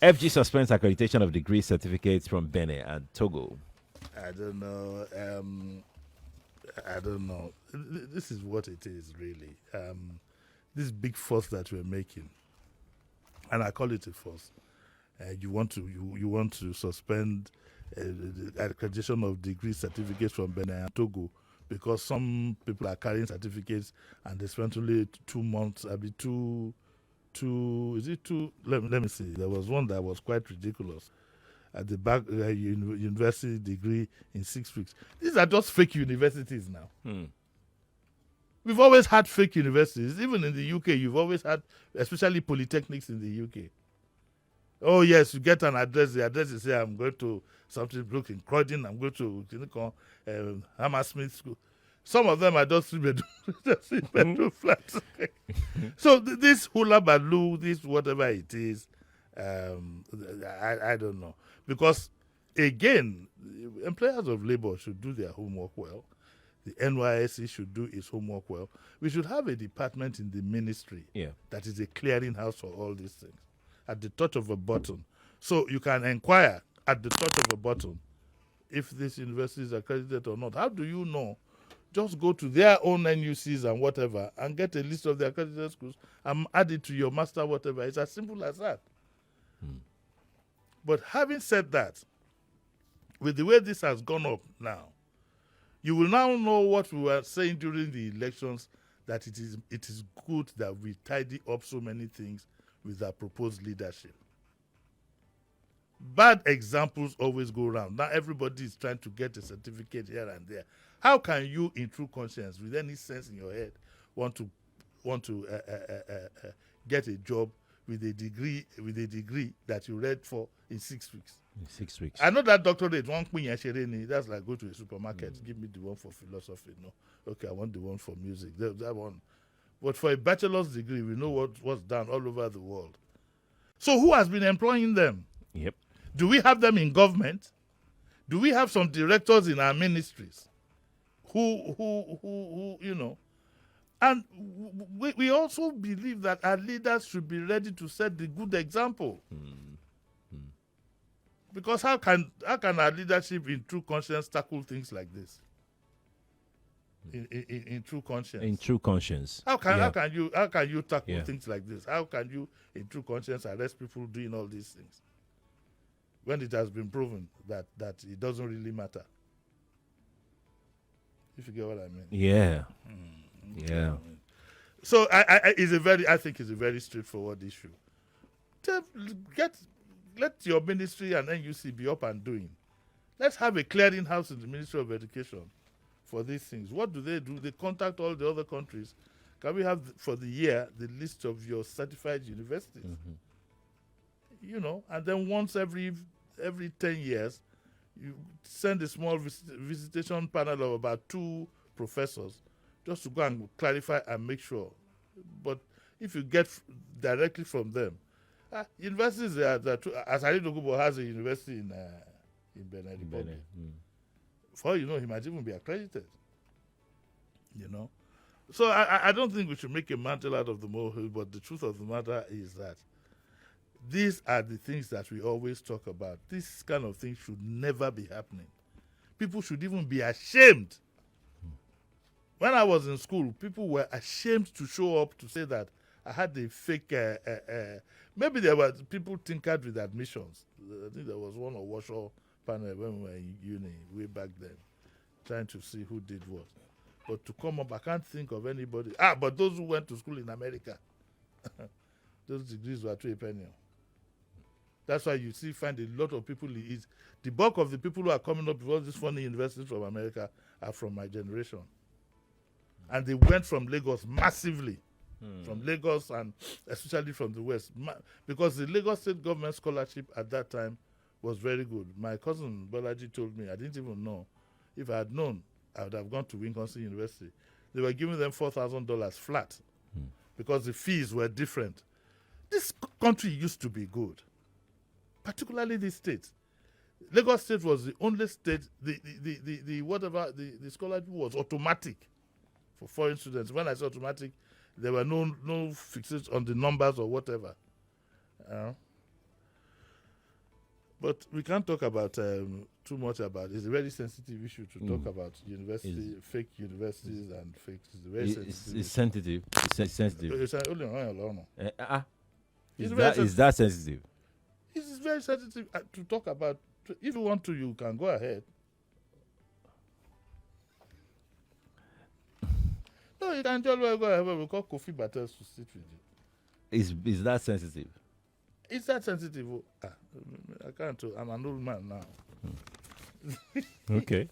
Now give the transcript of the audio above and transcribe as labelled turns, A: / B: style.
A: FG suspends accreditation of degree certificates from Benin and Togo.
B: I don't know. I don't know. This is what it is, really. This big fuss that we're making, and I call it a fuss. You want to suspend the accreditation of degree certificates from Benin and Togo because some people are carrying certificates and they spent only 2 months. I mean, is it two? Let me see. There was one that was quite ridiculous. At the back, university degree in 6 weeks. These are just fake universities now. We've always had fake universities. Even in the UK, you've always had, especially polytechnics in the UK. Oh, yes, you get an address. The address is here. I'm going to something brook in Croydon. I'm going to Hammersmith School. Some of them are just three-bedroom flats. So this hula baloo, this whatever it is, I don't know. Because, again, employers of labor should do their homework well. The NYSC should do its homework well. We should have a department in the ministry that is a clearinghouse for all these things at the touch of a button. So you can inquire at the touch of a button if this university is accredited or not. How do you know? Just go to their own NUCs and whatever and get a list of the accredited schools and add it to your master whatever. It's as simple as that. But having said that, with the way this has gone up now, you will now know what we were saying during the elections, that it is good that we tidy up so many things with our proposed leadership. Bad examples always go around. Now everybody is trying to get a certificate here and there. How can you, in true conscience, with any sense in your head, want to get a job with a degree that you read for in 6 weeks?
A: In 6 weeks.
B: I know that doctorate, that's like go to a supermarket, give me the one for philosophy. No, okay, I want the one for music. That one. But for a bachelor's degree, we know what's done all over the world. So who has been employing them?
A: Yep.
B: Do we have them in government? Do we have some directors in our ministries who you know? And we also believe that our leaders should be ready to set the good example. Because how can our leadership in true conscience tackle things like this? In true conscience.
A: In true conscience.
B: How can you tackle things like this? How can you, in true conscience, arrest people doing all these things when it has been proven that it doesn't really matter? If you get what I mean.
A: Yeah. Yeah.
B: So I think it's a very straightforward issue. Let your ministry and NUC be up and doing. Let's have a clearinghouse in the Ministry of Education for these things. What do? They contact all the other countries. Can we have for the year the list of your certified universities? You know, and then once every 10 years, you send a small visitation panel of about 2 professors just to go and clarify and make sure. But if you get directly from them, universities Asari Dokubo has a university in Benin Republic. For you know, he might even be accredited. You know, so I don't think we should make a mantle out of the molehill. But the truth of the matter is that these are the things that we always talk about. This kind of thing should never be happening. People should even be ashamed. When I was in school, people were ashamed to show up to say that I had a fake. Maybe there were people tinkered with admissions. I think there was one or Washaw panel when we were in uni way back then, trying to see who did what. But to come up, I can't think of anybody. But those who went to school in America, those degrees were to a penny. That's why you find a lot of people. The bulk of the people who are coming up with all these funny universities from America are from my generation. And they went from Lagos massively. From Lagos and especially from the West. Because the Lagos State government scholarship at that time was very good. My cousin Bolaji told me, I didn't even know. If I had known, I would have gone to Wisconsin University. They were giving them $4,000 flat because the fees were different. This country used to be good, particularly this state. Lagos State was the only state, the scholarship was automatic for foreign students. When I say automatic, there were no fixes on the numbers or whatever. But we can't talk about too much about. It's a very sensitive issue to talk about fake universities and fakes. It's a very sensitive.
A: It's sensitive. It's sensitive.
B: It's only on.
A: Is that sensitive?
B: It's very sensitive to talk about. If you want to, you can go ahead. No, you can just go ahead. We call Kofi Battles to sit with you.
A: Is that sensitive?
B: It's that sensitive. I can't. I'm an old man now.
A: Okay.